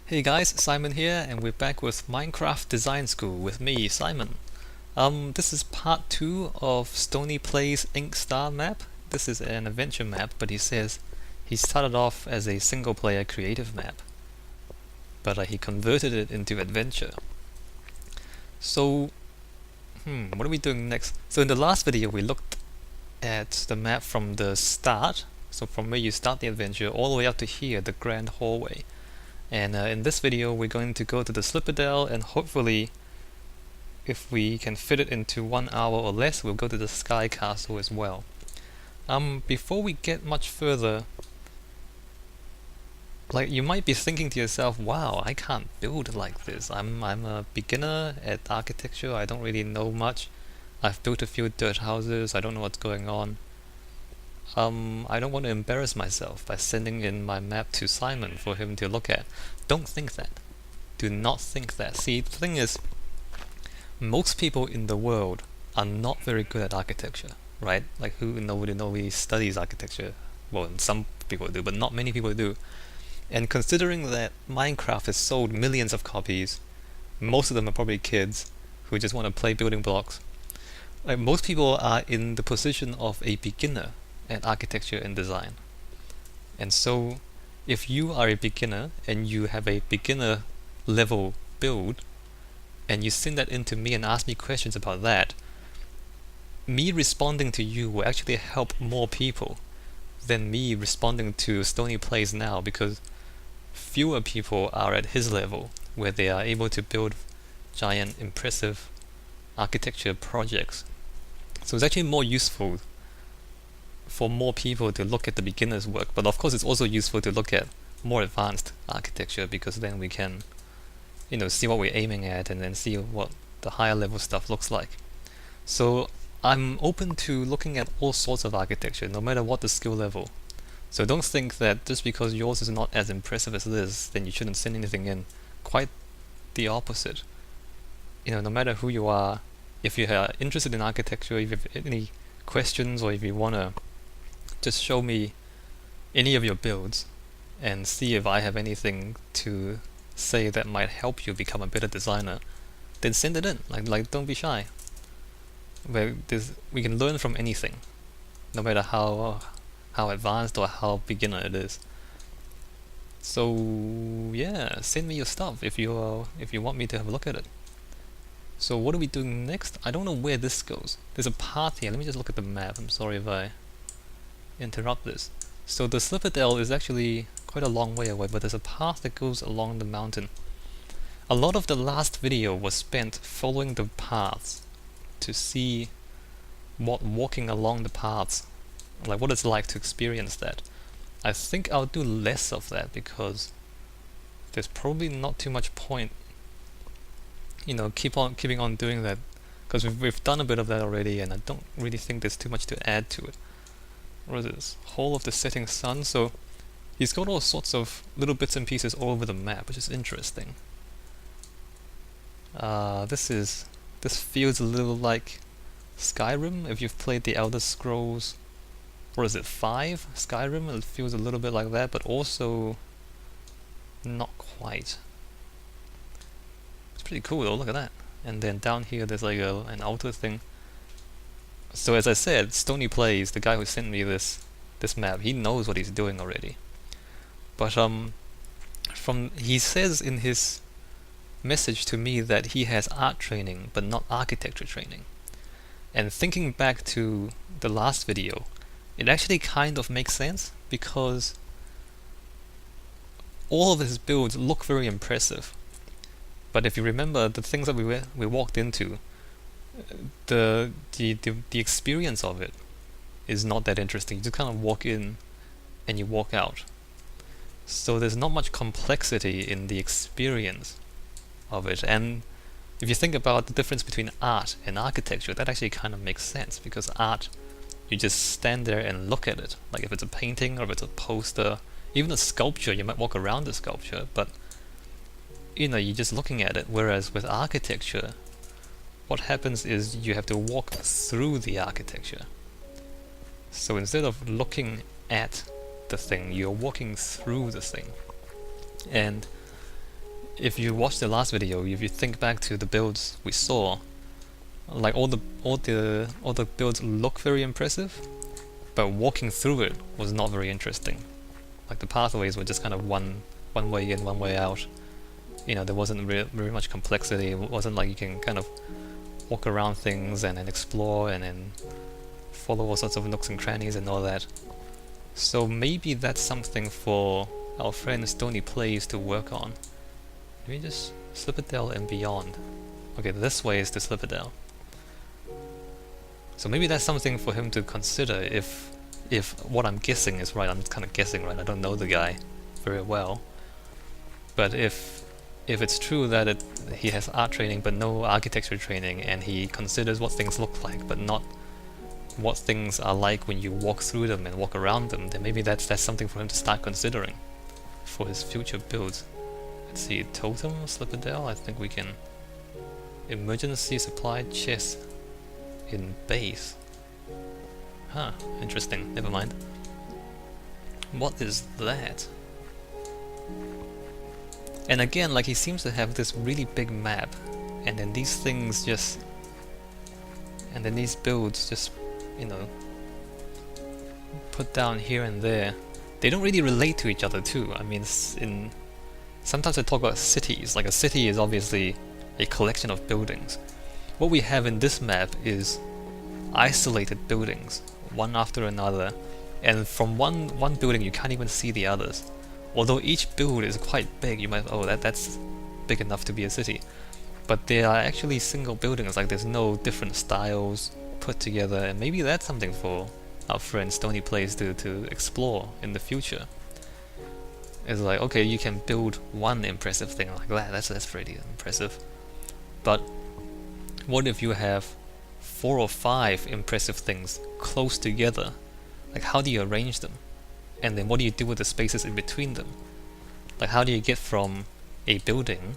Hey guys, Simon here, and we're back with Minecraft Design School with me, Simon. This is part 2 of StoneyPlays Inkstar map. This is an adventure map, but he says he started off as a single-player creative map, but he converted it into adventure. So, what are we doing next? So in the last video we looked at the map from the start, so from where you start the adventure all the way up to here, the grand hallway. And in this video we're going to go to the Sliperdel, and hopefully if we can fit it into 1 hour or less we'll go to the Sky Castle as well. Before we get much further, like, you might be thinking to yourself, wow, I can't build like this. I'm a beginner at architecture, I don't really know much. I've built a few dirt houses, I don't know what's going on. I don't want to embarrass myself by sending in my map to Simon for him to look at. Don't think that. Do not think that. See, the thing is, most people in the world are not very good at architecture, right? Like, nobody studies architecture. Well, some people do, but not many people do. And considering that Minecraft has sold millions of copies, most of them are probably kids who just want to play building blocks. Like, most people are in the position of a beginner at architecture and design. And so if you are a beginner and you have a beginner level build and you send that in to me and ask me questions about that, me responding to you will actually help more people than me responding to StoneyPlays now, because fewer people are at his level where they are able to build giant impressive architecture projects. So it's actually more useful for more people to look at the beginner's work, but of course it's also useful to look at more advanced architecture, because then we can, see what we're aiming at and then see what the higher level stuff looks like. So I'm open to looking at all sorts of architecture, no matter what the skill level. So don't think that just because yours is not as impressive as this, then you shouldn't send anything in. Quite the opposite. No matter who you are, if you are interested in architecture, if you have any questions, or if you want to just show me any of your builds and see if I have anything to say that might help you become a better designer, then send it in. Like don't be shy. We can learn from anything, no matter how advanced or how beginner it is. So yeah, send me your stuff if you want me to have a look at it. So what are we doing next? I don't know where this goes. There's a path here. Let me just look at the map. I'm sorry if I interrupt this. So the Sliperdel is actually quite a long way away, but there's a path that goes along the mountain. A lot of the last video was spent following the paths to see what walking along the paths, like what it's like to experience that. I think I'll do less of that because there's probably not too much point keeping on doing that, because we've done a bit of that already, and I don't really think there's too much to add to it. What is this? Hall of the Setting Sun. So he's got all sorts of little bits and pieces all over the map, which is interesting. This feels a little like Skyrim. If you've played the Elder Scrolls, or is it 5 Skyrim? It feels a little bit like that, but also not quite. Pretty cool though, look at that. And then down here there's like an altar thing. So as I said, StoneyPlays, the guy who sent me this map, he knows what he's doing already. But he says in his message to me that he has art training but not architecture training. And thinking back to the last video, it actually kind of makes sense, because all of his builds look very impressive. But if you remember the things that we walked into, the experience of it is not that interesting. You just kind of walk in and you walk out. So there's not much complexity in the experience of it. And if you think about the difference between art and architecture, that actually kind of makes sense, because art, you just stand there and look at it. Like if it's a painting or if it's a poster, even a sculpture, you might walk around the sculpture, but you're just looking at it. Whereas with architecture, what happens is you have to walk through the architecture. So instead of looking at the thing, you're walking through the thing. And if you watch the last video, if you think back to the builds we saw, like all the builds look very impressive, but walking through it was not very interesting. Like the pathways were just kind of one way in, one way out. You know, there wasn't very much complexity. It wasn't like you can kind of walk around things and then explore and then follow all sorts of nooks and crannies and all that. So maybe that's something for our friend StoneyPlays to work on. Maybe just Sliperdel and beyond. Okay, this way is the Sliperdel. So maybe that's something for him to consider if what I'm guessing is right. I'm kind of guessing, right? I don't know the guy very well. But if it's true that he has art training but no architecture training, and he considers what things look like but not what things are like when you walk through them and walk around them, then maybe that's something for him to start considering for his future builds. Let's see, totem, Sliperdel, I think we can... Emergency supply chest in base. Huh, interesting, never mind. What is that? And again, like, he seems to have this really big map, and then these things just... and then these builds just, you know, put down here and there. They don't really relate to each other too. I mean, sometimes I talk about cities. Like, a city is obviously a collection of buildings. What we have in this map is isolated buildings, one after another, and from one building you can't even see the others. Although each build is quite big, you might, oh, that's big enough to be a city. But they are actually single buildings, like there's no different styles put together, and maybe that's something for our friend StoneyPlays to explore in the future. It's like, okay, you can build one impressive thing like that, that's pretty impressive. But what if you have 4 or 5 impressive things close together? Like, how do you arrange them? And then what do you do with the spaces in between them? Like, how do you get from a building,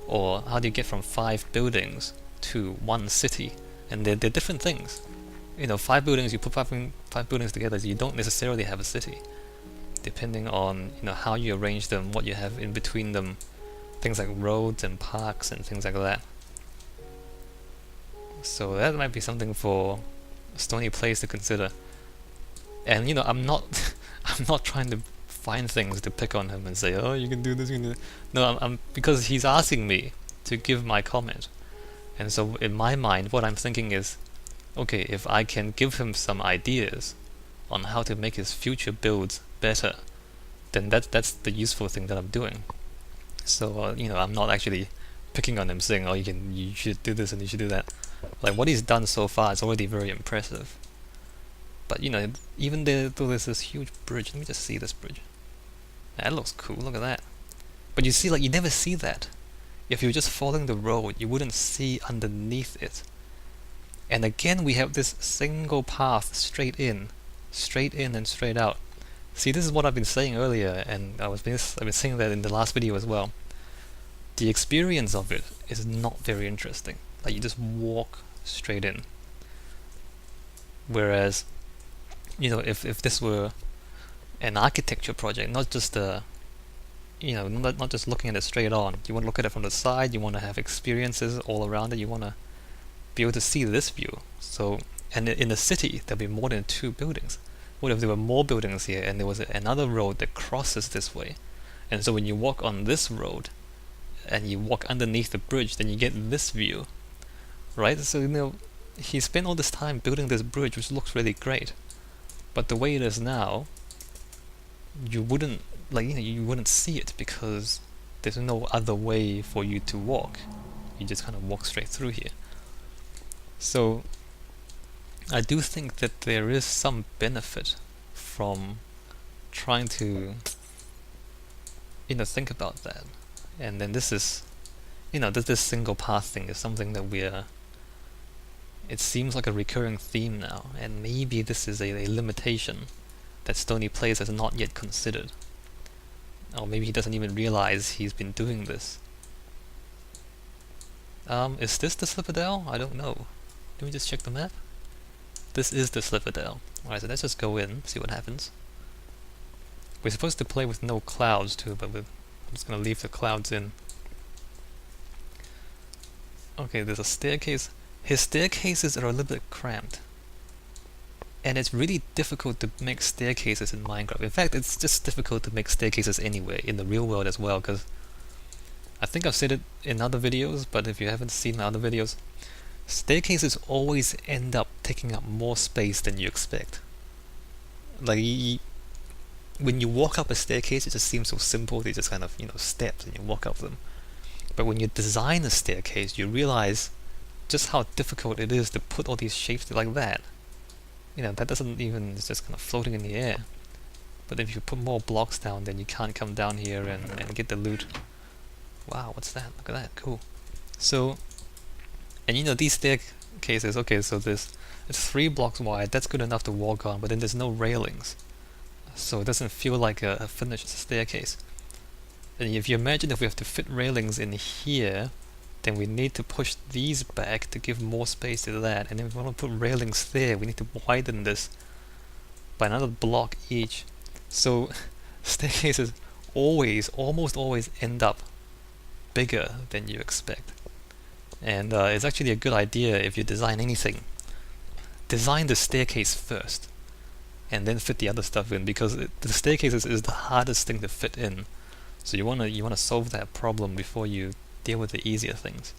or how do you get from 5 buildings to one city? And they're different things. You know, 5 buildings, you put five buildings together, you don't necessarily have a city. Depending on, you know, how you arrange them, what you have in between them, things like roads and parks and things like that. So that might be something for StoneyPlays to consider. And you know, I'm not I'm not trying to find things to pick on him and say, oh, you can do this, you can do that. No, I'm because he's asking me to give my comment. And so in my mind, what I'm thinking is, okay, if I can give him some ideas on how to make his future builds better, then that's the useful thing that I'm doing. So you know, I'm not actually picking on him saying, oh, you should do this and you should do that. Like, what he's done so far is already very impressive. But you know, even though there's this huge bridge, let me just see this bridge. That looks cool, look at that. But you see, like, you never see that. If you're just following the road, you wouldn't see underneath it. And again, we have this single path straight in and straight out. See, this is what I've been saying earlier, and I've been saying that in the last video as well. The experience of it is not very interesting. Like, you just walk straight in. Whereas, you know, if this were an architecture project, not just you know, not just looking at it straight on. You want to look at it from the side. You want to have experiences all around it. You want to be able to see this view. So, and in a city, there'll be more than 2 buildings. What if there were more buildings here, and there was another road that crosses this way? And so when you walk on this road, and you walk underneath the bridge, then you get this view, right? So you know, he spent all this time building this bridge, which looks really great. But the way it is now, you wouldn't, like, you know, you wouldn't see it because there's no other way for you to walk. You just kind of walk straight through here. So I do think that there is some benefit from trying to, you know, think about that. And then this is, you know, this single path thing is something that it seems like a recurring theme now, and maybe this is a limitation that StoneyPlays has not yet considered. Or maybe he doesn't even realize he's been doing this. Is this the Sliperdel? I don't know. Let me just check the map. This is the Sliperdel. Alright, so let's just go in, see what happens. We're supposed to play with no clouds too, but I'm just gonna leave the clouds in. Okay, there's a staircase. His staircases are a little bit cramped. And it's really difficult to make staircases in Minecraft. In fact, it's just difficult to make staircases anywhere, in the real world as well, because I think I've said it in other videos, but if you haven't seen my other videos, staircases always end up taking up more space than you expect. Like, when you walk up a staircase, it just seems so simple. They just kind of, steps and you walk up them. But when you design a staircase, you realize just how difficult it is to put all these shapes like that. That doesn't even, it's just kind of floating in the air. But if you put more blocks down, then you can't come down here and get the loot. Wow, what's that? Look at that, cool. So, and these staircases, okay, so it's 3 blocks wide, that's good enough to walk on, but then there's no railings. So it doesn't feel like a finished staircase. And if you imagine if we have to fit railings in here, then we need to push these back to give more space to that. And then if we want to put railings there, we need to widen this by another block each. So staircases almost always end up bigger than you expect. And it's actually a good idea if you design anything. Design the staircase first, and then fit the other stuff in, because the staircase is the hardest thing to fit in. So you wanna solve that problem before you deal with the easier things.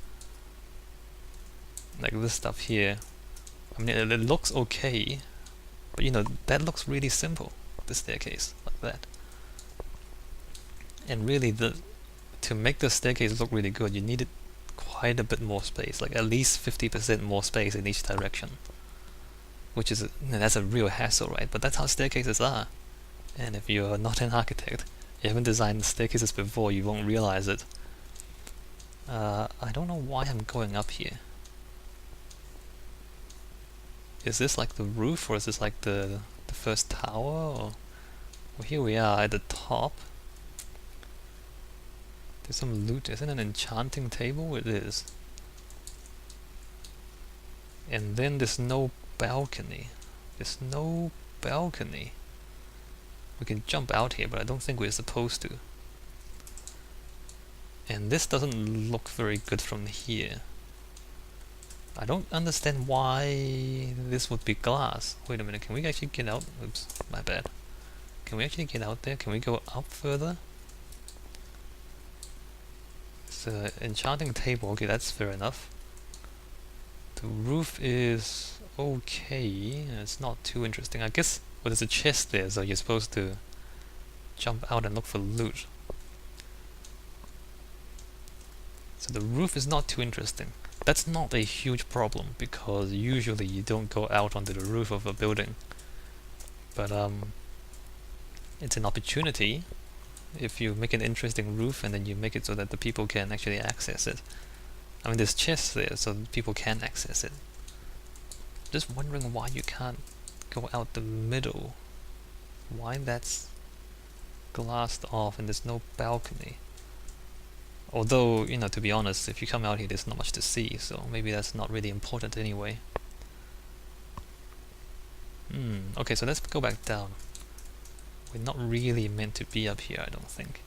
Like this stuff here. I mean, it looks okay, but that looks really simple. The staircase like that. And really, to make the staircase look really good, you needed quite a bit more space, like at least 50% more space in each direction. Which is that's a real hassle, right? But that's how staircases are. And if you're not an architect, you haven't designed staircases before, you won't realize it. I don't know why I'm going up here. Is this like the roof, or is this like the first tower? Or well, here we are at the top. There's some loot. Isn't it an enchanting table? It is. And then there's no balcony. There's no balcony. We can jump out here, but I don't think we're supposed to. And this doesn't look very good from here. I don't understand why this would be glass. Wait a minute, can we actually get out? Oops, my bad. Can we actually get out there? Can we go up further? It's an enchanting table. Okay, that's fair enough. The roof is okay. It's not too interesting. I guess, well, there's a chest there, so you're supposed to jump out and look for loot. So the roof is not too interesting. That's not a huge problem, because usually you don't go out onto the roof of a building. But it's an opportunity if you make an interesting roof and then you make it so that the people can actually access it. I mean, there's chests there, so people can access it. Just wondering why you can't go out the middle. Why that's glassed off and there's no balcony. Although, to be honest, if you come out here, there's not much to see, so maybe that's not really important anyway. Okay, so let's go back down. We're not really meant to be up here, I don't think.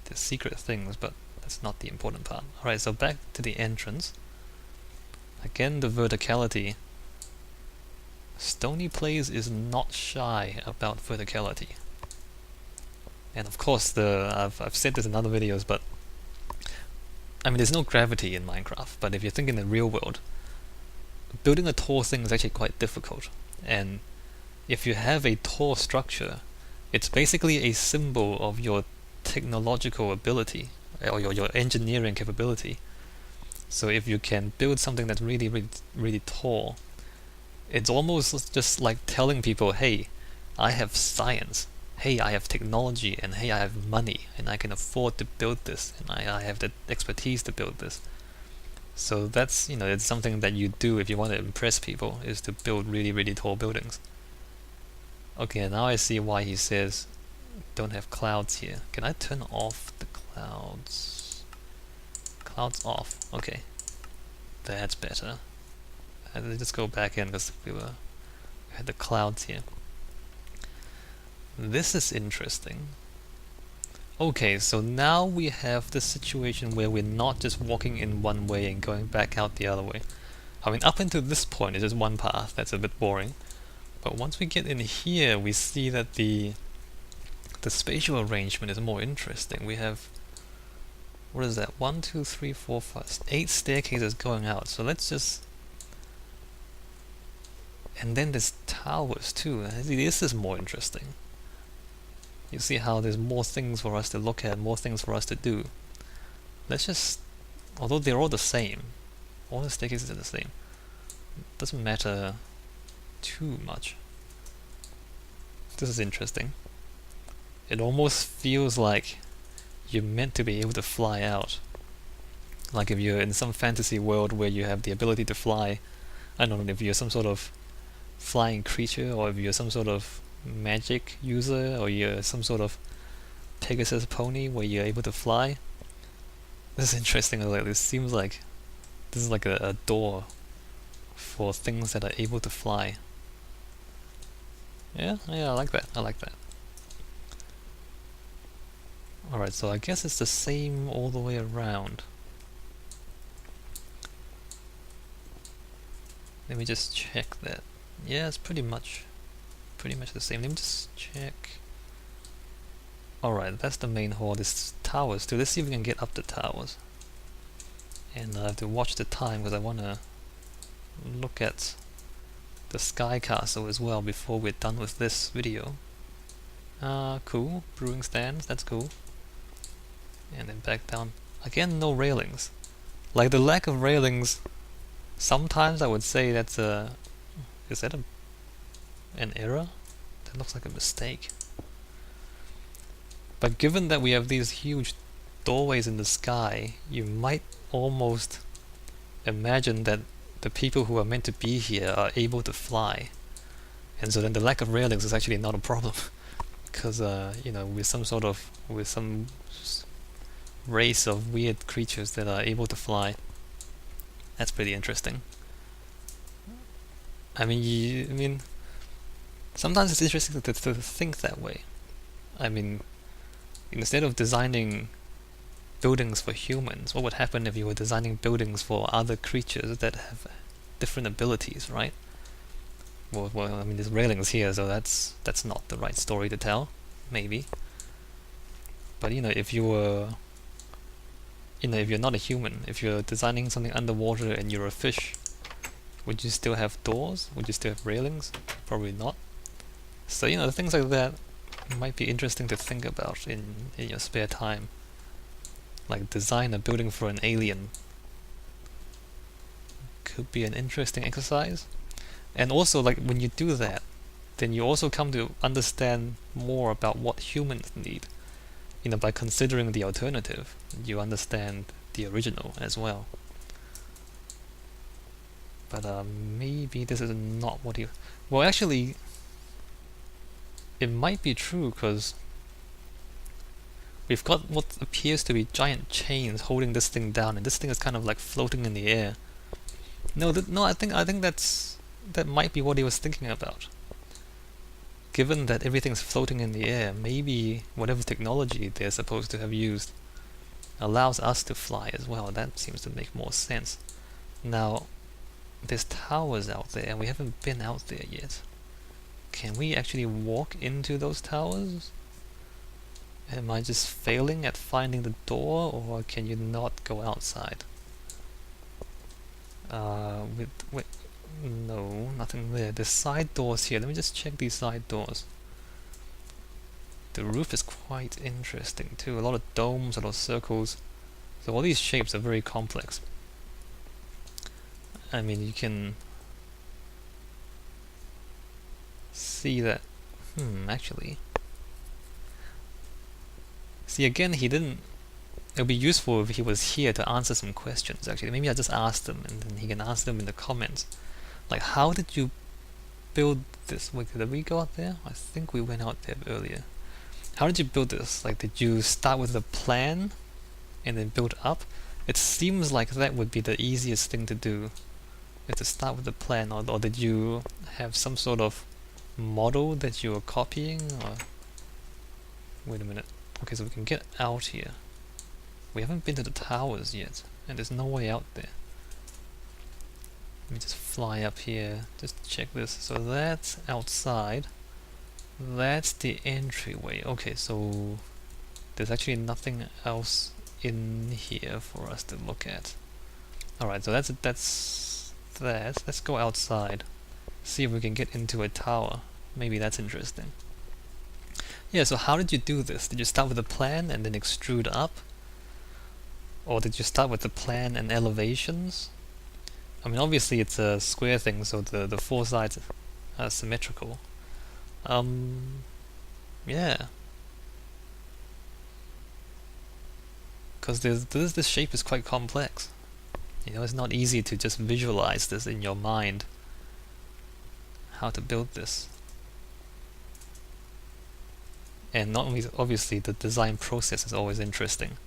There's secret things, but that's not the important part. Alright, so back to the entrance. Again, the verticality. StoneyPlays is not shy about verticality. And of course, I've said this in other videos, but I mean, there's no gravity in Minecraft, but if you think in the real world, building a tall thing is actually quite difficult. And if you have a tall structure, it's basically a symbol of your technological ability, or your engineering capability. So if you can build something that's really tall, it's almost just like telling people, hey, I have science. Hey, I have technology, and hey, I have money, and I can afford to build this, and I have the expertise to build this. So that's, it's something that you do if you want to impress people, is to build really tall buildings. Okay, now I see why he says don't have clouds here. Can I turn off the clouds? Clouds off. Okay, that's better. Let's just go back in because we had the clouds here. This is interesting. Okay, so now we have the situation where we're not just walking in one way and going back out the other way. I mean, up until this point, it's just one path. That's a bit boring. But once we get in here, we see that the spatial arrangement is more interesting. We have, what is that? 1, 2, 3, 4, 5, 8 staircases going out. So let's just, and then there's towers too. This is more interesting. You see how there's more things for us to look at, more things for us to do. Let's just, although they're all the same, all the staircases are the same, doesn't matter too much. This is interesting. It almost feels like you're meant to be able to fly out. Like if you're in some fantasy world where you have the ability to fly, I don't know if you're some sort of flying creature, or if you're some sort of magic user, or you're some sort of Pegasus pony where you're able to fly. This is interesting. Like, this seems like this is like a door for things that are able to fly. Yeah, I like that. I like that. Alright, so I guess it's the same all the way around. Let me just check that. Yeah, it's pretty much the same. Let me just check. Alright, that's the main hall. There's towers too. Let's see if we can get up the towers. And I have to watch the time because I want to look at the Sky Castle as well before we're done with this video. Cool. Brewing stands, that's cool. And then back down. Again, no railings. Like, the lack of railings, sometimes I would say that's a... Is that an error? That looks like a mistake. But given that we have these huge doorways in the sky, you might almost imagine that the people who are meant to be here are able to fly. And so then the lack of railings is actually not a problem. Because, you know, with some race of weird creatures that are able to fly, that's pretty interesting. I mean, sometimes it's interesting to think that way. I mean, instead of designing buildings for humans, what would happen if you were designing buildings for other creatures that have different abilities, right? Well, I mean, there's railings here, so that's not the right story to tell, maybe. But you know, if you're not a human, if you're designing something underwater and you're a fish, would you still have doors? Would you still have railings? Probably not. So you know, things like that might be interesting to think about in your spare time. Like, design a building for an alien. Could be an interesting exercise. And also, like, when you do that, then you also come to understand more about what humans need. You know, by considering the alternative, you understand the original as well. But maybe this is not what you... Well, actually, it might be true, because we've got what appears to be giant chains holding this thing down, and this thing is kind of like floating in the air. No, I think that might be what he was thinking about. Given that everything's floating in the air, maybe whatever technology they're supposed to have used allows us to fly as well. That seems to make more sense. Now, there's towers out there, and we haven't been out there yet. Can we actually walk into those towers? Am I just failing at finding the door, or can you not go outside? No, nothing there. There's side doors here. Let me just check these side doors. The roof is quite interesting too. A lot of domes, a lot of circles. So all these shapes are very complex. I mean, you can see that. Actually. See, again, he didn't... It would be useful if he was here to answer some questions, actually. Maybe I just asked him, and then he can ask them in the comments. Like, how did you build this? Wait, did we go out there? I think we went out there earlier. How did you build this? Like, did you start with a plan and then build up? It seems like that would be the easiest thing to do, is to start with a plan. Or did you have some sort of model that you were copying? Or wait a minute. Okay, so we can get out here. We haven't been to the towers yet, and there's no way out there. Let me just fly up here, just check this. So that's outside. That's the entryway. Okay, so there's actually nothing else in here for us to look at. Alright, so that's that. Let's go outside. See if we can get into a tower. Maybe that's interesting. Yeah, so how did you do this? Did you start with a plan and then extrude up? Or did you start with the plan and elevations? I mean, obviously it's a square thing, so the four sides are symmetrical. Yeah. Because this shape is quite complex. You know, it's not easy to just visualize this in your mind. How to build this. And not only, obviously, the design process is always interesting.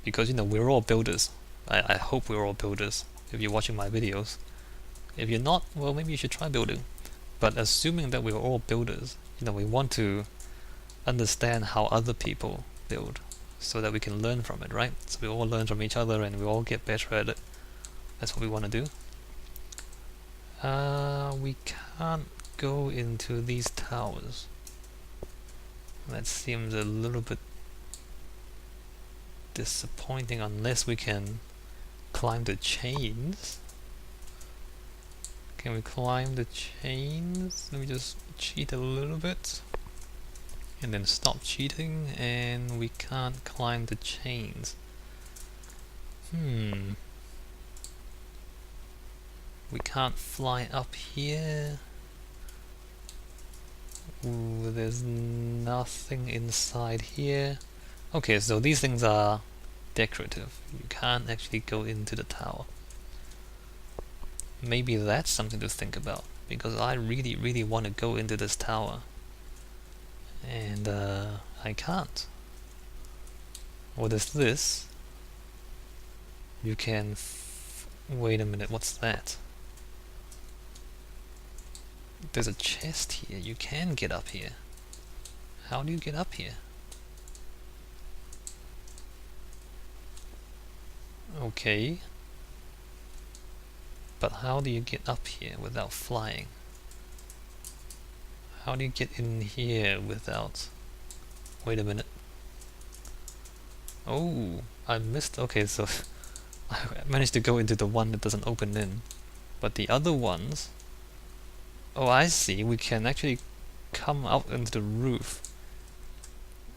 Because, you know, we're all builders. I hope we're all builders, if you're watching my videos. If you're not, well, maybe you should try building. But assuming that we're all builders, you know, we want to understand how other people build, so that we can learn from it, right? So we all learn from each other and we all get better at it. That's what we want to do. We can't go into these towers. That seems a little bit disappointing unless we can climb the chains. Can we climb the chains? Let me just cheat a little bit and then stop cheating, and we can't climb the chains. We can't fly up here. Ooh, there's nothing inside here. Okay, so these things are decorative. You can't actually go into the tower. Maybe that's something to think about, because I really want to go into this tower. And I can't. Or there's this. You can... wait a minute, what's that? There's a chest here. You can get up here. How do you get up here? Okay. But how do you get up here without flying? How do you get in here without... wait a minute. Oh, I missed... okay, so I managed to go into the one that doesn't open in. But the other ones... oh, I see. We can actually come out into the roof.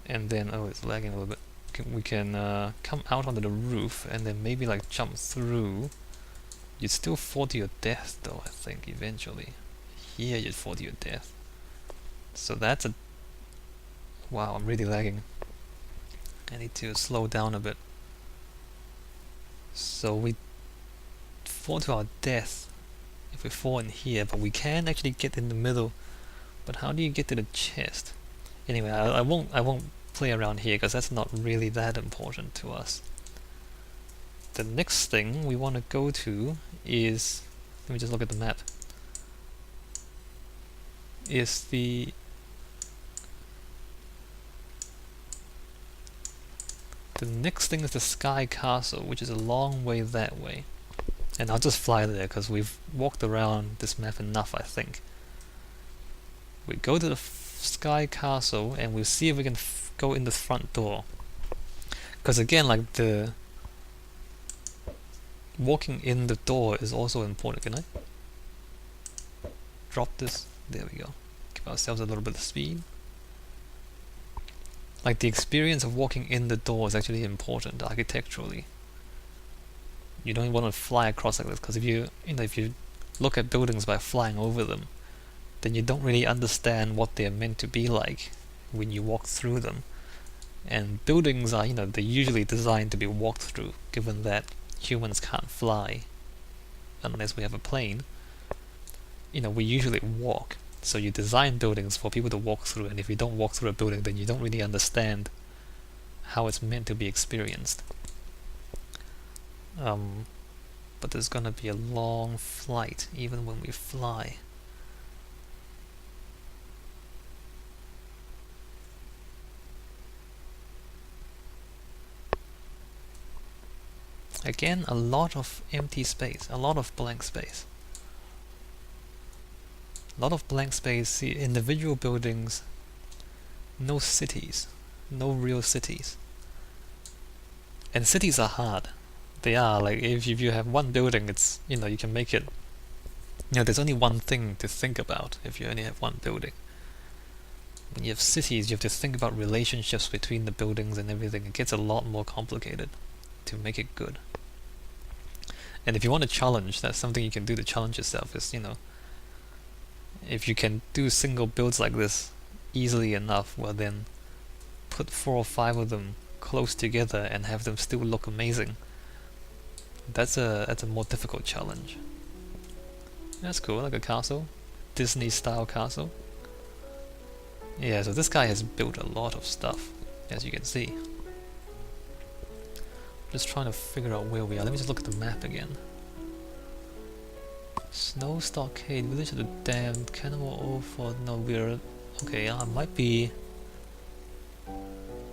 And then... oh, it's lagging a little bit. We can come out onto the roof and then maybe like jump through. You'd still fall to your death though, I think, eventually. Here you'd fall to your death. So that's a... wow, I'm really lagging. I need to slow down a bit. So we fall to our death if we fall in here, but we can actually get in the middle. But how do you get to the chest? Anyway, I won't play around here because that's not really that important to us. The next thing we want to go to is... let me just look at the map. Is the... the next thing is the Sky Castle, which is a long way that way. And I'll just fly there because we've walked around this map enough, I think. We go to the Sky Castle and we'll see if we can go in the front door. Because again, like the... walking in the door is also important. Can I drop this? There we go. Give ourselves a little bit of speed. Like the experience of walking in the door is actually important architecturally. You don't want to fly across like this because if you look at buildings by flying over them, then you don't really understand what they're meant to be like when you walk through them. And buildings are, they're usually designed to be walked through, given that humans can't fly unless we have a plane. We usually walk. So you design buildings for people to walk through, and if you don't walk through a building, then you don't really understand how it's meant to be experienced. But there's gonna be a long flight even when we fly. Again, a lot of empty space, a lot of blank space. A lot of blank space, see, individual buildings, no cities, no real cities. And cities are hard. They are, like, if you have one building, it's, you know, you can make it, you know, there's only one thing to think about if you only have one building. When you have cities, you have to think about relationships between the buildings and everything. It gets a lot more complicated to make it good. And if you want to challenge, that's something you can do to challenge yourself, is, you know, if you can do single builds like this easily enough, well then put 4 or 5 of them close together and have them still look amazing. That's a more difficult challenge. That's cool, like a castle. Disney style castle. Yeah, so this guy has built a lot of stuff, as you can see. Just trying to figure out where we are. Let me just look at the map again. Snow Stockade, Village of the Damned, Cannibal Fort. No, we're... Okay, I might be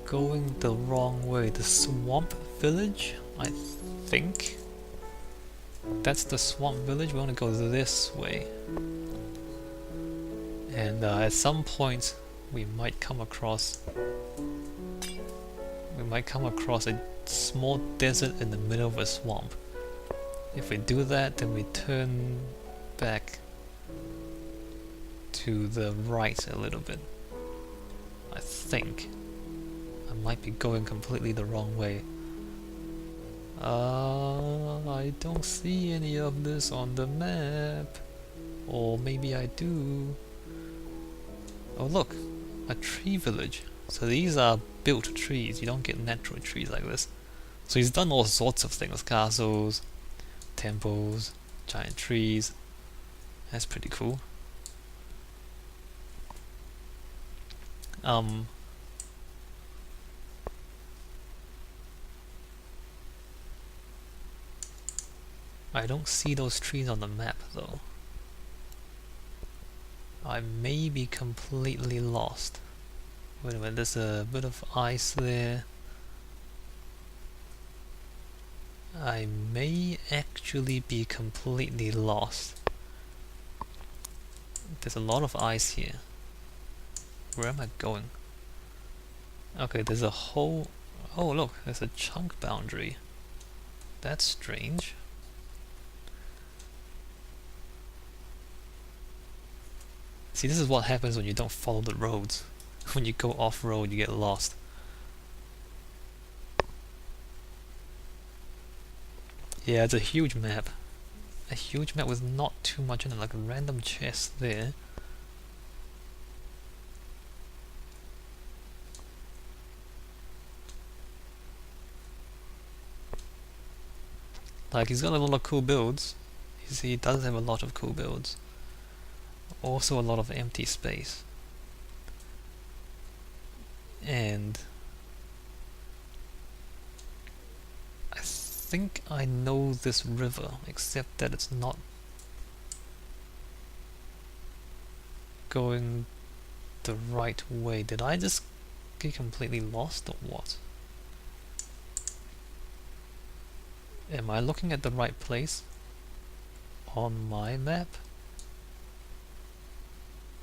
going the wrong way. The Swamp Village, I think. That's the Swamp Village. We want to go this way. And at some point, we might come across a small desert in the middle of a swamp. If we do that, then we turn back to the right a little bit. I think. I might be going completely the wrong way. I don't see any of this on the map. Or maybe I do. Oh look, a tree village. So these are built trees, you don't get natural trees like this. So he's done all sorts of things, castles, temples, giant trees. That's pretty cool. I don't see those trees on the map though. I may be completely lost. Wait a minute, there's a bit of ice there. I may actually be completely lost. There's a lot of ice here. Where am I going? Okay, there's a whole... Oh look, there's a chunk boundary. That's strange. See, this is what happens when you don't follow the roads. When you go off-road, you get lost. Yeah, it's a huge map. A huge map with not too much in it, like a random chest there. Like, he's got a lot of cool builds. He does have a lot of cool builds. Also a lot of empty space. And I think I know this river, except that it's not going the right way. Did I just get completely lost or what? Am I looking at the right place on my map?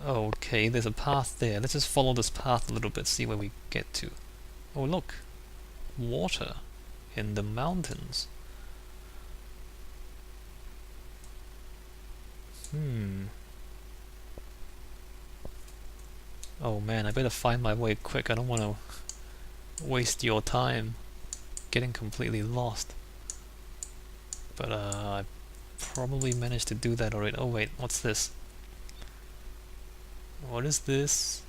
Okay, there's a path there. Let's just follow this path a little bit, see where we get to. Oh look, water in the mountains. Oh man, I better find my way quick. I don't want to waste your time getting completely lost. But I probably managed to do that already. Oh wait, what's this? What is this?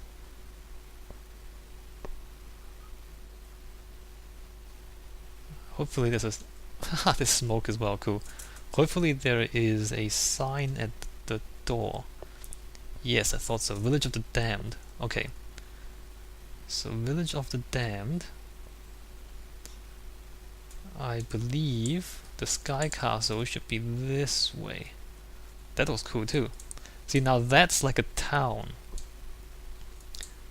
Hopefully there's a... Haha, there's smoke as well, cool. Hopefully there is a sign at the door. Yes, I thought so. Village of the Damned. Okay. So, Village of the Damned. I believe the Sky Castle should be this way. That was cool too. See, now that's like a town.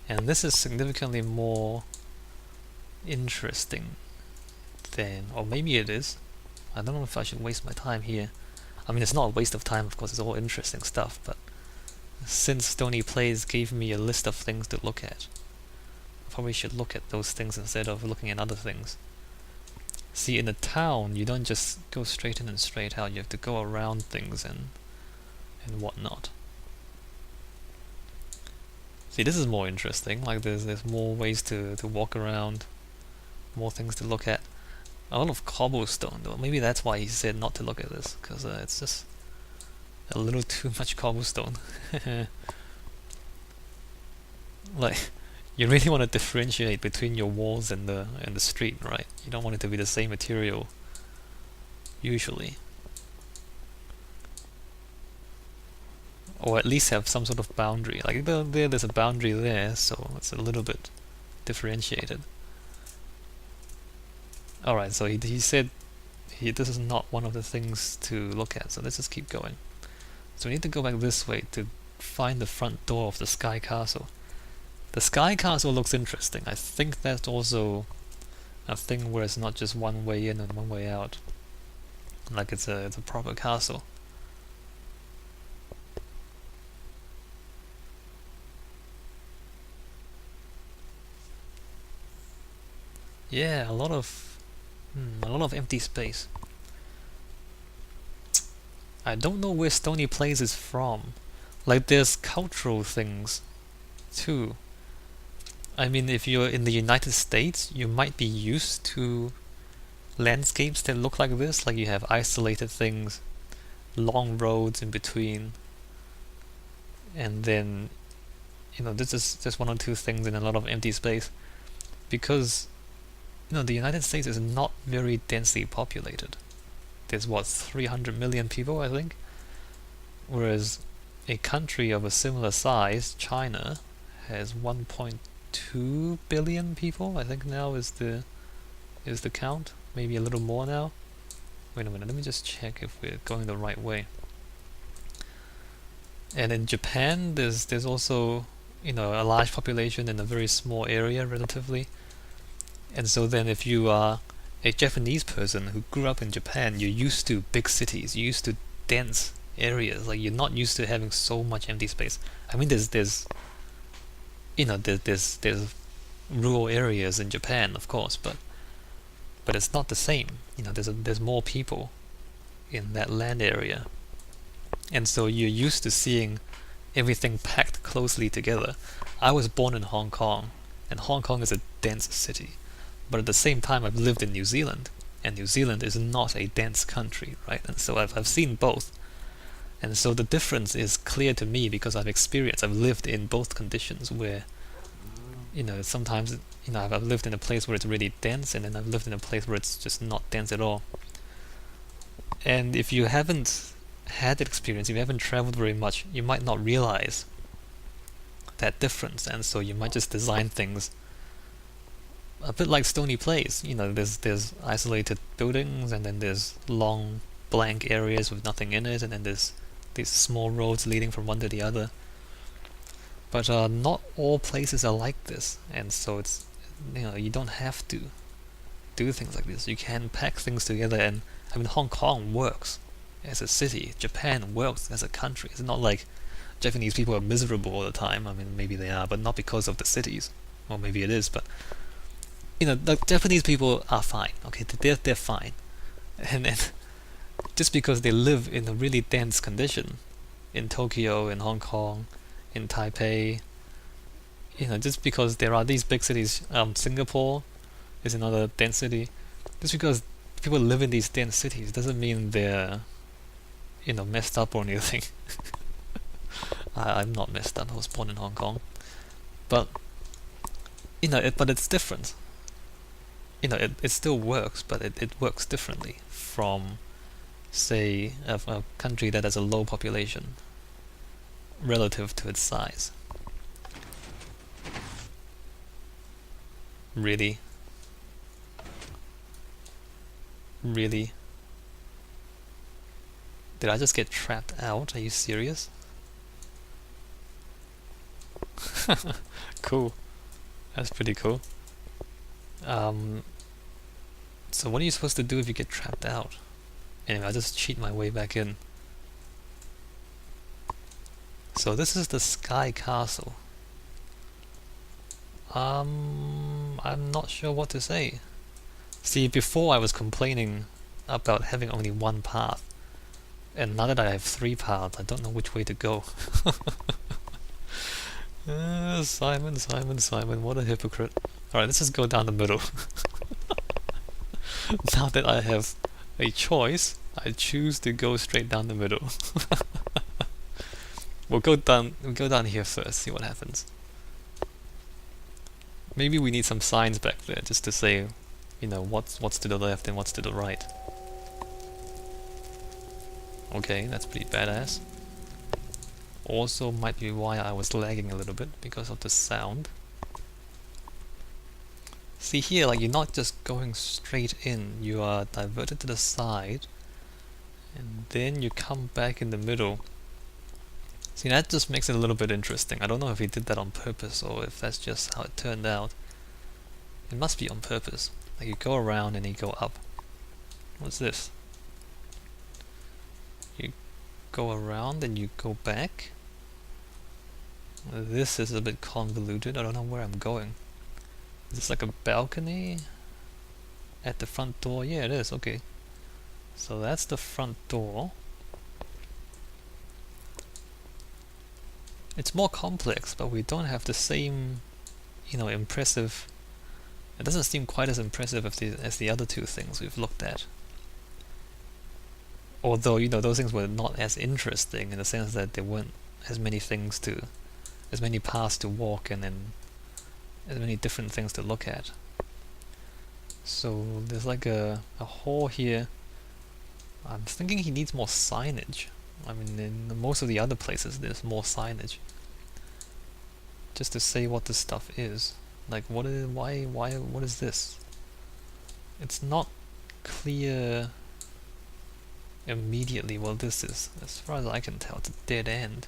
And this is significantly more interesting than... or maybe it is. I don't know if I should waste my time here. I mean, it's not a waste of time, of course, it's all interesting stuff, but since StoneyPlays gave me a list of things to look at, I probably should look at those things instead of looking at other things. See, in a town, you don't just go straight in and straight out, you have to go around things and whatnot. See, this is more interesting, like there's more ways to walk around, more things to look at. A lot of cobblestone though, maybe that's why he said not to look at this, because it's just a little too much cobblestone. Like, you really want to differentiate between your walls and the street, right? You don't want it to be the same material, usually. Or at least have some sort of boundary. Like there's a boundary there, so it's a little bit differentiated. Alright, so he said this is not one of the things to look at, so let's just keep going. So we need to go back this way to find the front door of the Sky Castle. The Sky Castle looks interesting. I think that's also a thing where it's not just one way in and one way out. Like it's a proper castle. Yeah, a lot of empty space. I don't know where StoneyPlays is from. Like there's cultural things too. I mean, if you're in the United States, you might be used to landscapes that look like this, like you have isolated things, long roads in between, and then, this is just one or two things in a lot of empty space. Because, the United States is not very densely populated. There's, 300 million people, I think? Whereas a country of a similar size, China, has 1.2 billion people, I think now is the count. Maybe a little more now. Wait a minute, let me just check if we're going the right way. And in Japan, there's also, a large population in a very small area relatively. And so then if you are a Japanese person who grew up in Japan, you're used to big cities, you're used to dense areas, like you're not used to having so much empty space. I mean, there's rural areas in Japan, of course, but it's not the same. There's more people in that land area, and so you're used to seeing everything packed closely together. I was born in Hong Kong, and Hong Kong is a dense city, but at the same time I've lived in New Zealand, and New Zealand is not a dense country, right? And so I've seen both, and so the difference is clear to me because I've lived in both conditions where, sometimes, I've lived in a place where it's really dense, and then I've lived in a place where it's just not dense at all. And if you haven't had that experience, if you haven't traveled very much, you might not realize that difference, and so you might just design things a bit like StoneyPlays. There's isolated buildings, and then there's long blank areas with nothing in it, and then there's these small roads leading from one to the other. But not all places are like this, and so it's, you don't have to do things like this. You can pack things together, and I mean, Hong Kong works as a city, Japan works as a country. It's not like Japanese people are miserable all the time. I mean, maybe they are, but not because of the cities. Or maybe it is, but the Japanese people are fine. Okay, they're fine, and just because they live in a really dense condition in Tokyo, in Hong Kong, in Taipei, just because there are these big cities, Singapore is another dense city. Just because people live in these dense cities doesn't mean they're, messed up or anything. I'm not messed up. I was born in Hong Kong, but but it's different. It still works, but it works differently from, say, a country that has a low population relative to its size. Really? Really? Did I just get trapped out? Are you serious? Cool. That's pretty cool. So what are you supposed to do if you get trapped out? Anyway, I'll just cheat my way back in. So this is the Sky Castle. I'm not sure what to say. See, before I was complaining about having only one path, and now that I have 3 paths, I don't know which way to go. Simon, what a hypocrite. Alright, let's just go down the middle. Now that I have a choice, I choose to go straight down the middle. We'll go down here first, see what happens. Maybe we need some signs back there just to say, you know, what's to the left and what's to the right. Okay, that's pretty badass. Also might be why I was lagging a little bit, because of the sound. See here, like, you're not just going straight in, you are diverted to the side, and then you come back in the middle. See, that just makes it a little bit interesting. I don't know if he did that on purpose or if that's just how it turned out. It must be on purpose. Like, you go around and you go up. What's this? You go around and you go back. This is a bit convoluted. I don't know where I'm going. Is this like a balcony at the front door? Yeah, it is. Okay. So that's the front door. It's more complex, but we don't have the same, you know, impressive... It doesn't seem quite as impressive as the other 2 things we've looked at. Although, you know, those things were not as interesting in the sense that there weren't as many things to... as many paths to walk and as many different things to look at. So there's like a hall here. I'm thinking he needs more signage. I mean, in most of the other places there's more signage. Just to say what this stuff is. Like, what is this? It's not clear immediately what this is. As far as I can tell, it's a dead end.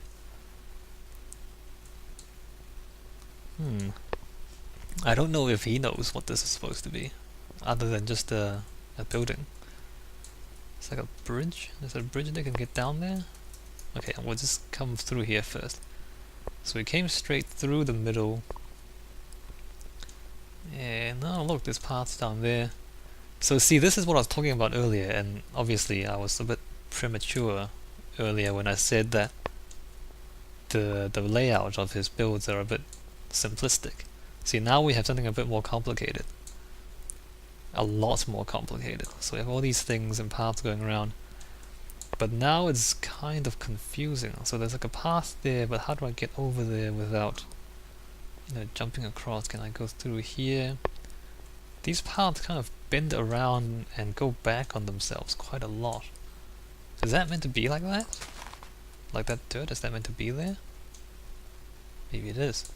I don't know if he knows what this is supposed to be, other than just a building. It's like a bridge. There's a bridge that can get down there? Okay, we'll just come through here first. So we came straight through the middle. And oh look, there's paths down there. So see, this is what I was talking about earlier, and obviously I was a bit premature earlier when I said that the layout of his builds are a bit simplistic. See, now we have something a bit more complicated. A lot more complicated. So we have all these things and paths going around. But now it's kind of confusing. So there's like a path there, but how do I get over there without, you know, jumping across? Can I go through here? These paths kind of bend around and go back on themselves quite a lot. Is that meant to be like that? Like that dirt, is that meant to be there? Maybe it is.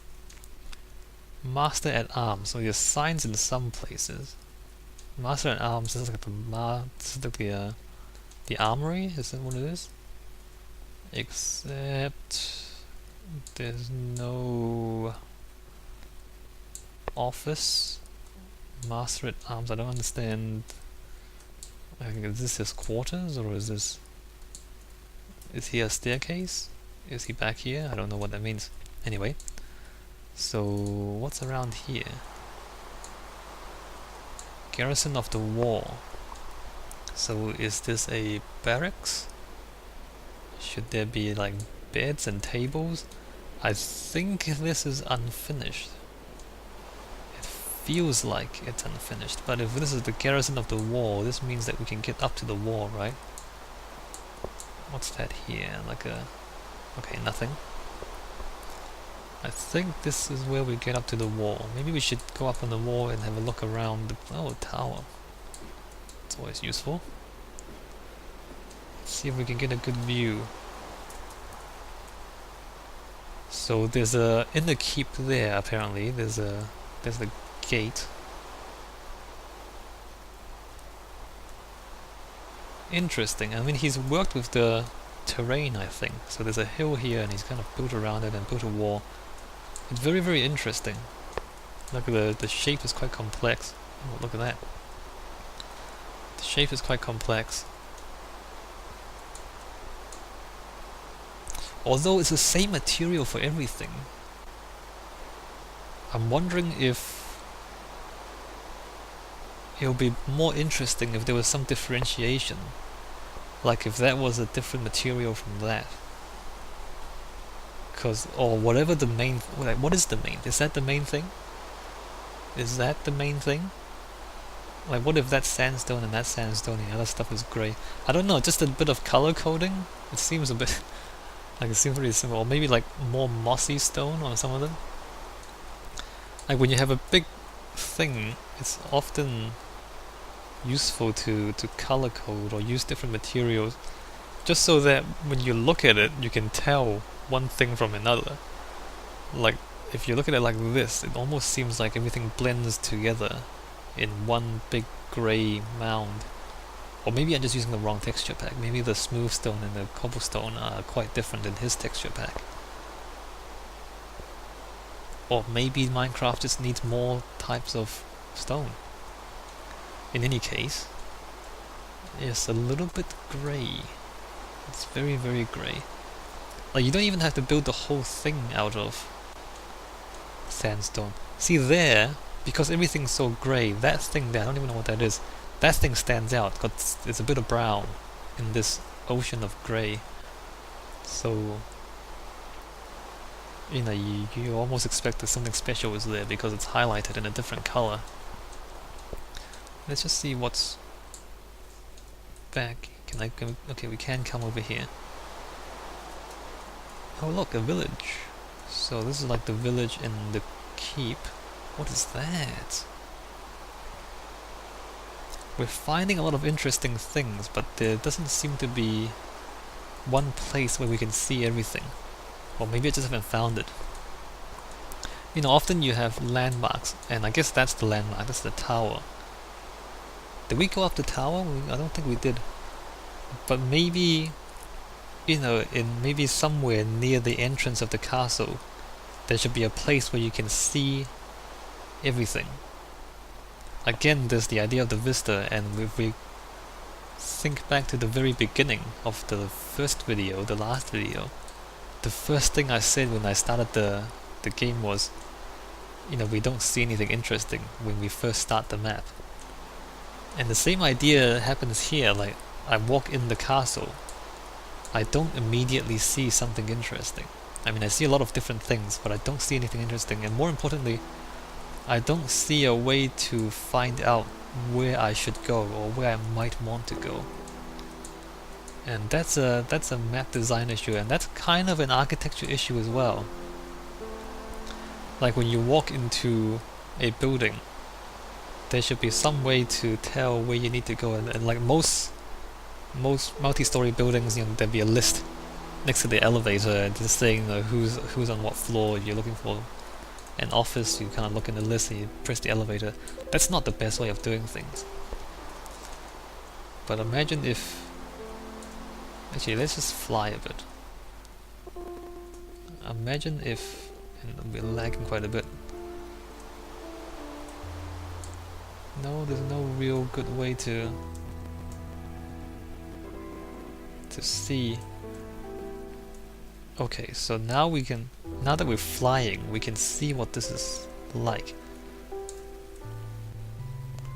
Master at Arms. So there's signs in some places. Master at Arms is like the armory, is that what it is? Except there's no office. Master at Arms, I don't understand. I think, is this his quarters, or is this... Is he a staircase? Is he back here? I don't know what that means. Anyway, so what's around here? Garrison of the Wall. So is this a barracks? Should there be like beds and tables? I think this is unfinished. It feels like it's unfinished, but if this is the Garrison of the Wall, this means that we can get up to the wall, right? What's that here? Like a... okay, nothing. I think this is where we get up to the wall. Maybe we should go up on the wall and have a look around the... oh, tower. It's always useful. Let's see if we can get a good view. So there's a... in the keep there, apparently, there's a gate. Interesting. I mean, he's worked with the terrain, I think. So there's a hill here and he's kind of built around it and built a wall. It's very, very interesting. Look at the shape is quite complex. Oh, look at that. The shape is quite complex. although it's the same material for everything, I'm wondering if it would be more interesting if there was some differentiation, like if that was a different material from that. Or whatever the main, like, what is the main? Is that the main thing? Is that the main thing? Like, what if that's sandstone and that's sandstone and the other stuff is grey? I don't know, just a bit of color coding? It seems a bit, like it seems pretty simple. Or maybe like more mossy stone on some of them. Like when you have a big thing, it's often useful to color code or use different materials, just so that when you look at it, you can tell one thing from another. Like, if you look at it like this, it almost seems like everything blends together in one big grey mound. Or maybe I'm just using the wrong texture pack. Maybe the smooth stone and the cobblestone are quite different in his texture pack. Or maybe Minecraft just needs more types of stone. In any case, it's a little bit grey. It's very, very grey. Like, you don't even have to build the whole thing out of sandstone. See there, because everything's so grey, that thing there, I don't even know what that is, that thing stands out because it's a bit of brown in this ocean of grey. So, you know, you almost expect that something special is there because it's highlighted in a different colour. Let's just see what's back. Can I go? Okay, we can come over here. Oh look, a village. So this is like the village in the keep. What is that? We're finding a lot of interesting things, but there doesn't seem to be one place where we can see everything. Or maybe I just haven't found it. You know, often you have landmarks, and I guess that's the landmark, that's the tower. Did we go up the tower? I don't think we did. But maybe, you know, maybe somewhere near the entrance of the castle, there should be a place where you can see everything. Again, there's the idea of the vista, and if we think back to the very beginning of the first video, the last video, the first thing I said when I started the game was, you know, we don't see anything interesting when we first start the map. And the same idea happens here. Like, I walk in the castle, I don't immediately see something interesting. I mean, I see a lot of different things, but I don't see anything interesting, and more importantly, I don't see a way to find out where I should go or where I might want to go. And that's a map design issue, and that's kind of an architecture issue as well. Like when you walk into a building, there should be some way to tell where you need to go, and like most multi-story buildings, you know, there'd be a list next to the elevator just saying, you know, who's on what floor. If you're looking for an office, you kind of look in the list and you press the elevator. That's not the best way of doing things. But imagine if... Actually, let's just fly a bit. Imagine if... And we're lagging quite a bit. No, there's no real good way to see. Okay, so now we can... Now that we're flying, we can see what this is like.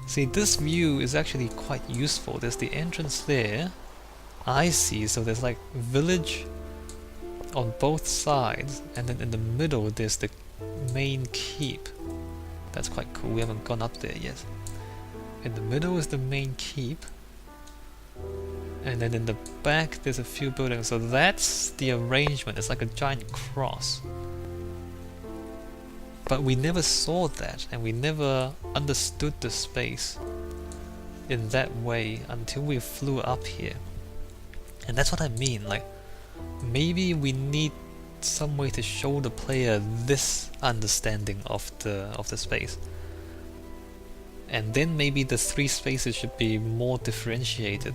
See, this view is actually quite useful. There's the entrance there. I see, so there's like village on both sides, and then in the middle there's the main keep. That's quite cool. We haven't gone up there yet. In the middle is the main keep, and then in the back there's a few buildings. So that's the arrangement. It's like a giant cross. But we never saw that, and we never understood the space in that way until we flew up here. And that's what I mean, like, maybe we need some way to show the player this understanding of the space. And then maybe the three spaces should be more differentiated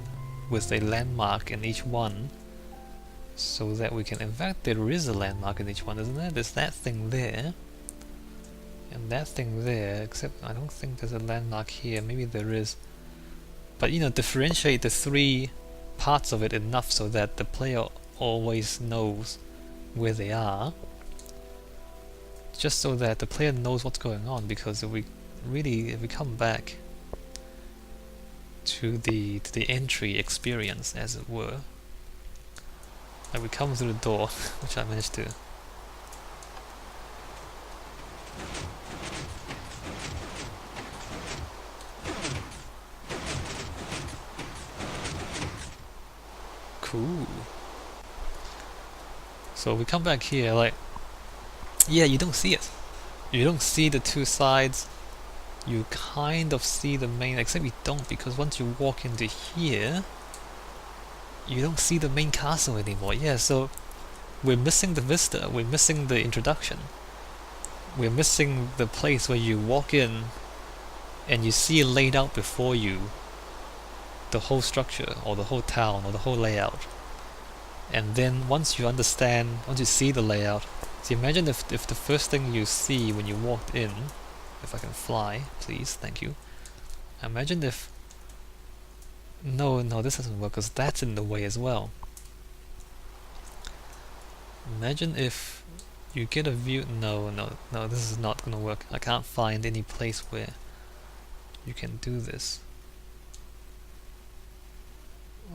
with a landmark in each one, so that we can... In fact, there is a landmark in each one, isn't there? There's that thing there, and that thing there, except I don't think there's a landmark here. Maybe there is. But, you know, differentiate the three parts of it enough so that the player always knows where they are, just so that the player knows what's going on. Because if we come back to the entry experience, as it were, like we come through the door, which I managed to. Cool. So we come back here, like, yeah, you don't see it. You don't see the two sides. You kind of see the main, except you don't, because once you walk into here, you don't see the main castle anymore. Yeah, so we're missing the vista, we're missing the introduction. We're missing the place where you walk in and you see laid out before you the whole structure, or the whole town, or the whole layout. And then once you understand, once you see the layout, so imagine if the first thing you see when you walked in, if I can fly, please, thank you. Imagine if... No, this doesn't work, because that's in the way as well. Imagine if you get a view... No, this is not gonna work. I can't find any place where you can do this.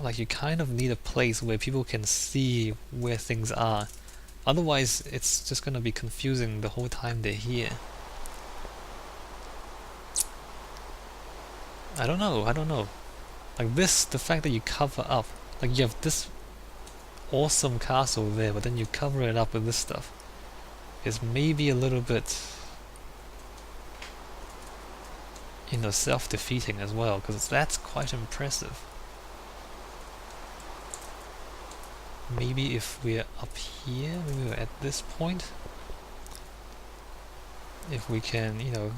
Like, you kind of need a place where people can see where things are. Otherwise, it's just gonna be confusing the whole time they're here. I don't know. Like this, the fact that you cover up, like you have this awesome castle there, but then you cover it up with this stuff, is maybe a little bit, you know, self-defeating as well, because that's quite impressive. Maybe if we're up here, maybe we're at this point, if we can, you know,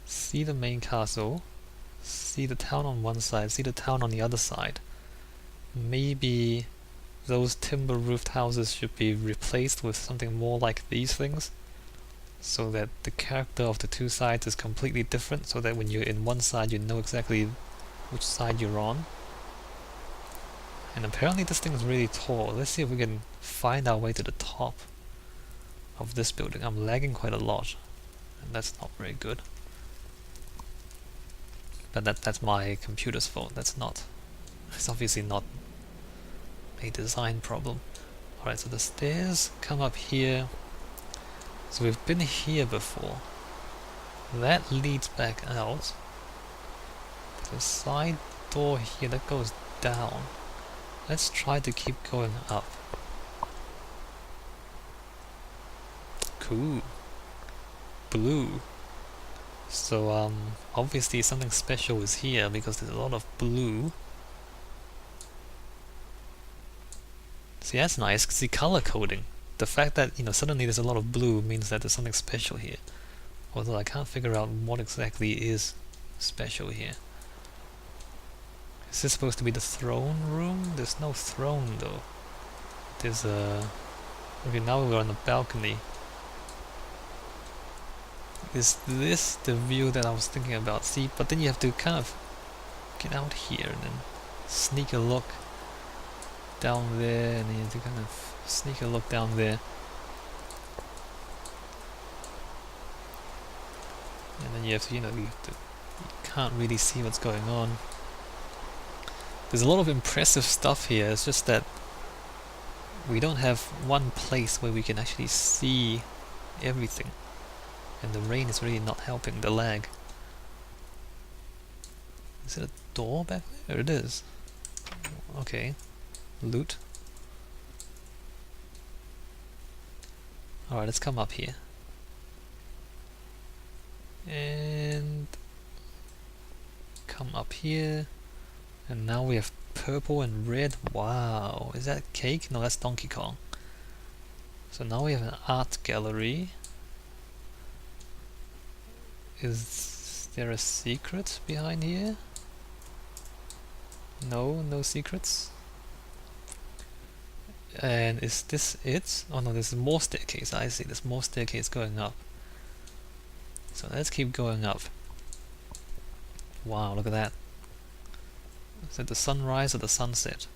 see the main castle, see the town on one side, see the town on the other side. Maybe those timber roofed houses should be replaced with something more like these things, so that the character of the two sides is completely different, so that when you're in one side you know exactly which side you're on. And apparently this thing is really tall. Let's see if we can find our way to the top of this building. I'm lagging quite a lot, and that's not very good. But that's my computer's fault. It's obviously not a design problem. Alright, so the stairs come up here. So we've been here before. That leads back out. There's a side door here that goes down. Let's try to keep going up. Cool. Blue. So obviously something special is here because there's a lot of blue. See, that's nice. See, color coding. The fact that, you know, suddenly there's a lot of blue means that there's something special here. Although I can't figure out what exactly is special here. Is this supposed to be the throne room? There's no throne though. There's a... Okay, now we're on the balcony. Is this the view that I was thinking about? See, but then you have to kind of get out here and then sneak a look down there, and then you have to kind of sneak a look down there. And then you have to, you can't really see what's going on. There's a lot of impressive stuff here, it's just that we don't have one place where we can actually see everything. And the rain is really not helping the lag. Is it a door back there? It is. Okay. Loot. Alright, let's come up here. And come up here. And now we have purple and red. Wow, is that cake? No, that's Donkey Kong. So now we have an art gallery. Is there a secret behind here? No, no secrets. And is this it? Oh no, there's more staircase. I see, there's more staircase going up. So let's keep going up. Wow, look at that. Is it the sunrise or the sunset?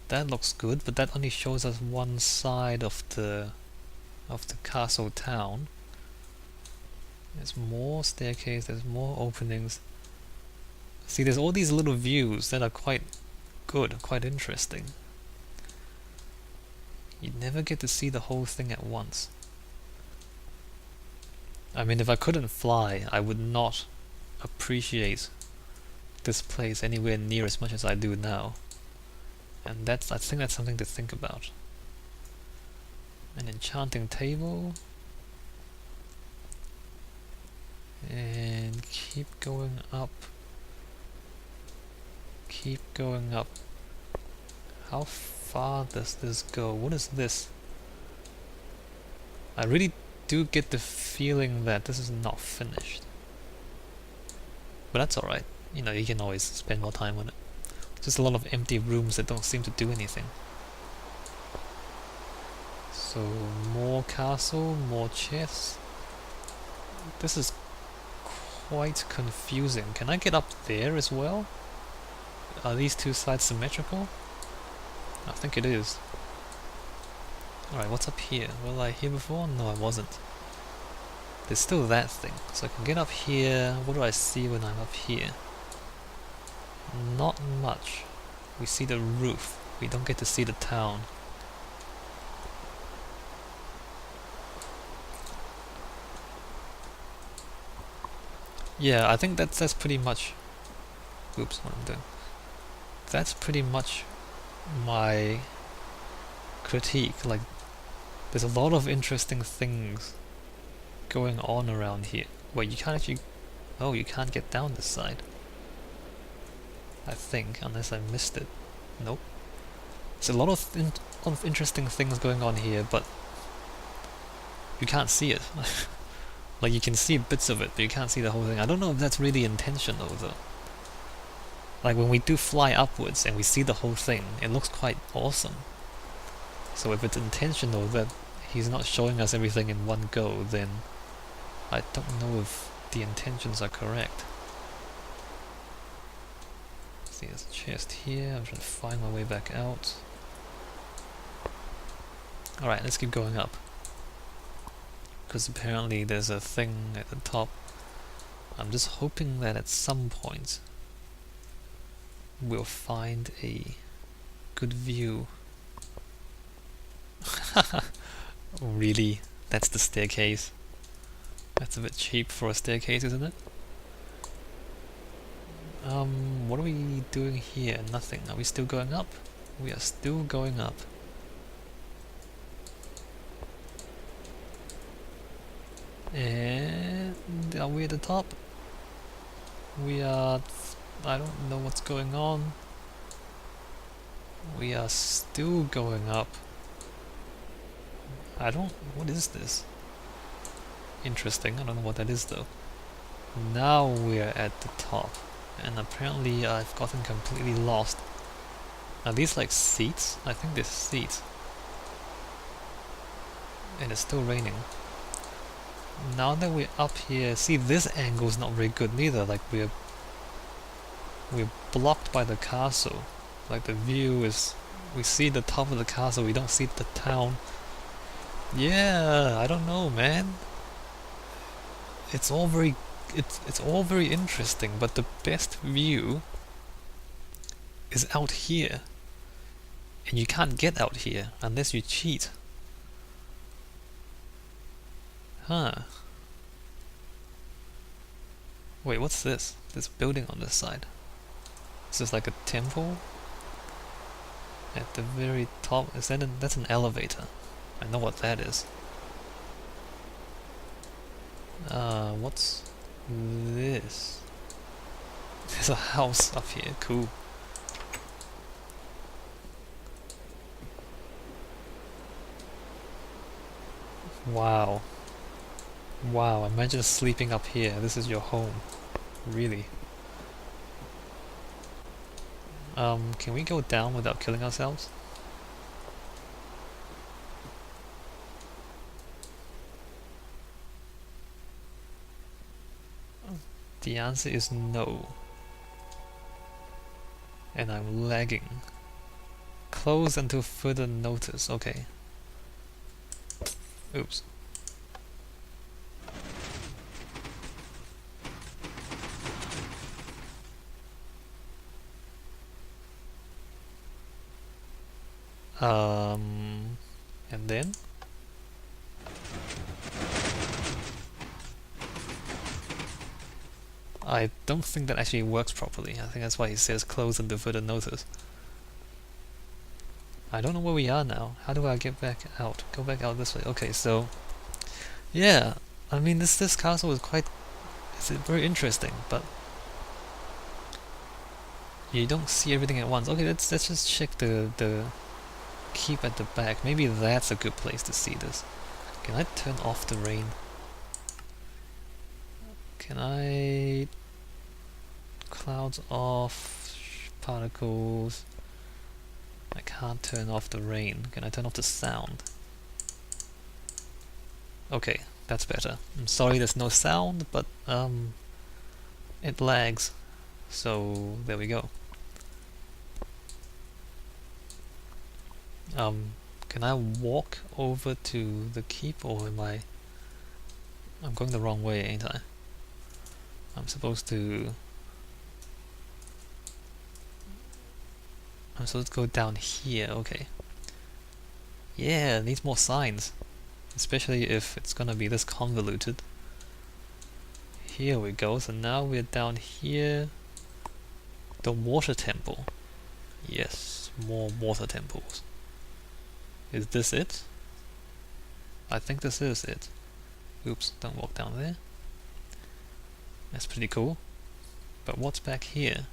That looks good, but that only shows us one side of the castle town. There's more staircase, there's more openings. See, there's all these little views that are quite good, quite interesting. You never get to see the whole thing at once. I mean, if I couldn't fly, I would not appreciate this place anywhere near as much as I do now. And I think that's something to think about. An enchanting table. And keep going up. Keep going up. How far does this go? What is this? I really do get the feeling that this is not finished. But that's alright. You know, you can always spend more time on it. Just a lot of empty rooms that don't seem to do anything. So, more castle, more chests. This is quite confusing. Can I get up there as well? Are these two sides symmetrical? I think it is. Alright, what's up here? Was I here before? No, I wasn't. There's still that thing. So I can get up here. What do I see when I'm up here? Not much. We see the roof. We don't get to see the town. Yeah, I think that's pretty much... Oops, what I'm doing. That's pretty much my critique. Like, there's a lot of interesting things going on around here. Wait, you can't actually... Oh, you can't get down this side. I think, unless I missed it. Nope. There's a lot of interesting things going on here, but you can't see it. Like, you can see bits of it, but you can't see the whole thing. I don't know if that's really intentional, though. Like, when we do fly upwards and we see the whole thing, it looks quite awesome. So if it's intentional that he's not showing us everything in one go, then I don't know if the intentions are correct. See, there's a chest here. I'm trying to find my way back out. Alright, let's keep going up. Because apparently there's a thing at the top. I'm just hoping that at some point we'll find a good view. Really? That's the staircase? That's a bit cheap for a staircase, isn't it? What are we doing here? Nothing. Are we still going up? We are still going up. And are we at the top? We are... I don't know what's going on. We are still going up. I don't... What is this? Interesting. I don't know what that is though. Now we're at the top. And apparently I've gotten completely lost. Are these like seats? I think they're seats. And it's still raining. Now that we're up here, see, this angle's not very good neither. Like, we're blocked by the castle. Like, the view is... We see the top of the castle, we don't see the town. Yeah, I don't know, man. It's all very... It's all very interesting, but the best view is out here. And you can't get out here unless you cheat. Huh. Wait, what's this? This building on this side. Is this like a temple? At the very top, is that that's an elevator. I know what that is. What's this? There's a house up here, cool. Wow. Wow, imagine sleeping up here. This is your home. Really. Can we go down without killing ourselves? The answer is no. And I'm lagging Close until further notice. Okay. Oops. And then I don't think that actually works properly. I think that's why he says close until further notice. I don't know where we are now. How do I get back out? Go back out this way. Okay, so yeah, I mean this castle is it's very interesting, but you don't see everything at once. Okay, let's just check the keep at the back. Maybe that's a good place to see this. Can I turn off the rain? Can I clouds off, particles? I can't turn off the rain. Can I turn off the sound? Okay, that's better. I'm sorry there's no sound, but it lags. So there we go. Can I walk over to the keep, or I'm going the wrong way, ain't I? I'm supposed to go down here. Okay. Yeah, it needs more signs, especially if it's gonna be this convoluted. Here we go. So now we're down here. The water temple. Yes, more water temples. Is this it? I think this is it. Oops, don't walk down there. That's pretty cool. But what's back here?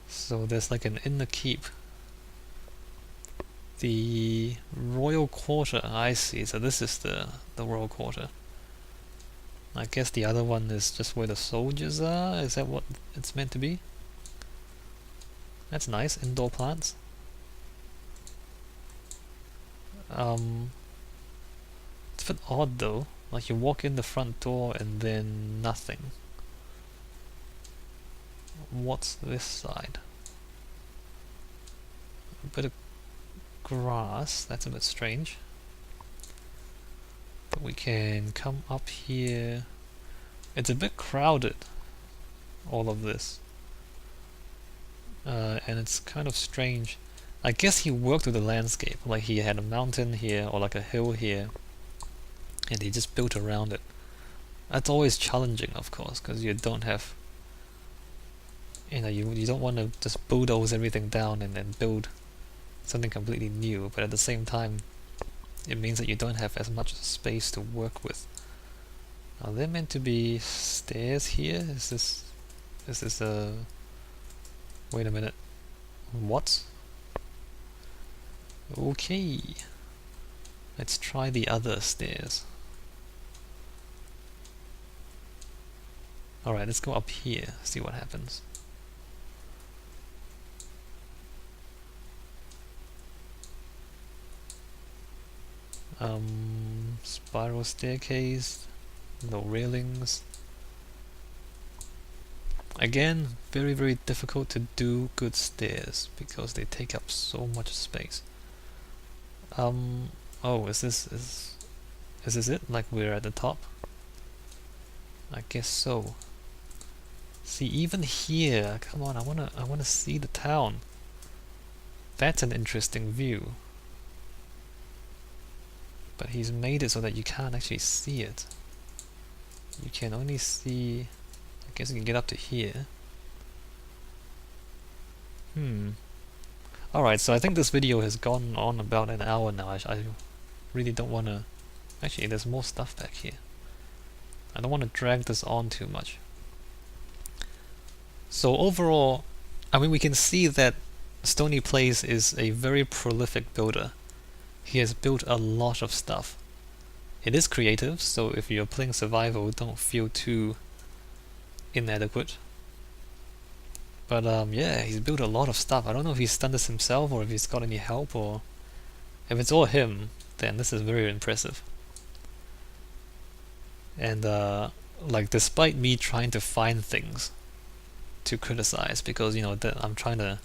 So there's like an inner keep. The royal quarter, I see. So this is the royal quarter. I guess the other one is just where the soldiers are. Is that what it's meant to be? That's nice. Indoor plants. It's a bit odd though. Like you walk in the front door and then nothing. What's this side? A bit of grass. That's a bit strange. But we can come up here. It's a bit crowded, all of this. And it's kind of strange. I guess he worked with the landscape. Like he had a mountain here or like a hill here, and he just built around it. That's always challenging, of course, because you don't have, you don't want to just bulldoze everything down and then build something completely new, but at the same time it means that you don't have as much space to work with. Are there meant to be stairs here? Is this a... Wait a minute. What? Okay. Let's try the other stairs. Alright, let's go up here, see what happens. Spiral staircase, no railings. Again, very very difficult to do good stairs because they take up so much space. Oh, is this it? Like we're at the top? I guess so. See, even here, come on, I wanna see the town. That's an interesting view. But he's made it so that you can't actually see it. You can only see... I guess you can get up to here. Alright, so I think this video has gone on about an hour now. I really don't want to... Actually, there's more stuff back here. I don't want to drag this on too much. So overall, I mean, we can see that StoneyPlays is a very prolific builder. He has built a lot of stuff. It is creative, so if you're playing survival, don't feel too inadequate. But yeah, he's built a lot of stuff. I don't know if he's done this himself or if he's got any help, or if it's all him, then this is very impressive. And like, despite me trying to find things to criticize, because you know that I'm trying to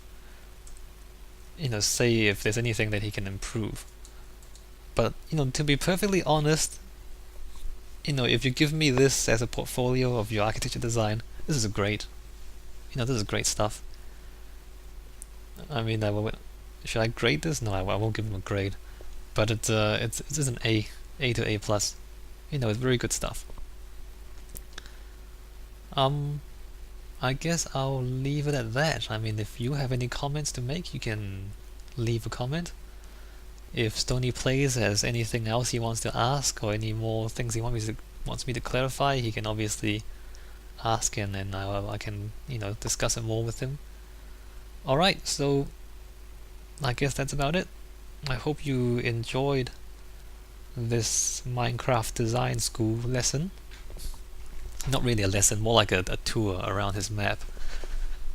say if there's anything that he can improve. But to be perfectly honest, if you give me this as a portfolio of your architecture design, this is great. This is great stuff. I mean, should I grade this? No, I won't give him a grade. But it's an A to A plus. It's very good stuff. I guess I'll leave it at that. I mean, if you have any comments to make, you can leave a comment. If StoneyPlays has anything else he wants to ask, or any more things he wants me to clarify, he can obviously ask, and then I can discuss it more with him. Alright, so I guess that's about it. I hope you enjoyed this Minecraft design school lesson. Not really a lesson, more like a tour around his map.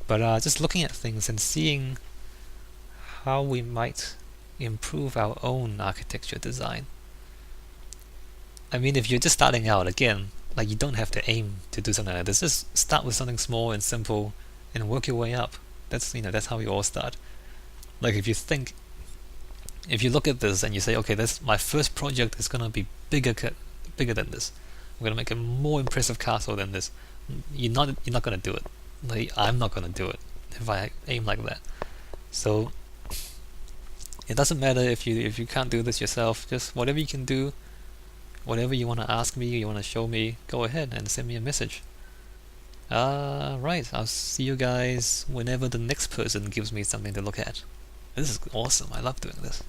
But just looking at things and seeing how we might improve our own architecture design. I mean, if you're just starting out, again, like, you don't have to aim to do something like this. Just start with something small and simple and work your way up. That's how we all start. Like, if you look at this and you say, okay, my first project is gonna be bigger than this. I'm gonna make a more impressive castle than this. You're not gonna do it. Like, I'm not gonna do it if I aim like that. So it doesn't matter if you can't do this yourself. Just whatever you can do, whatever you want to ask me, you want to show me, go ahead and send me a message. Right, I'll see you guys whenever the next person gives me something to look at. This is awesome, I love doing this.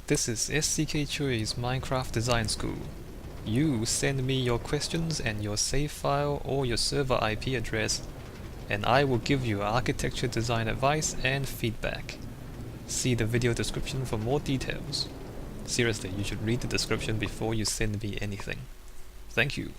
This is SCKChui's Minecraft Design School. You send me your questions and your save file or your server IP address, and I will give you architecture design advice and feedback. See the video description for more details. Seriously, you should read the description before you send me anything. Thank you.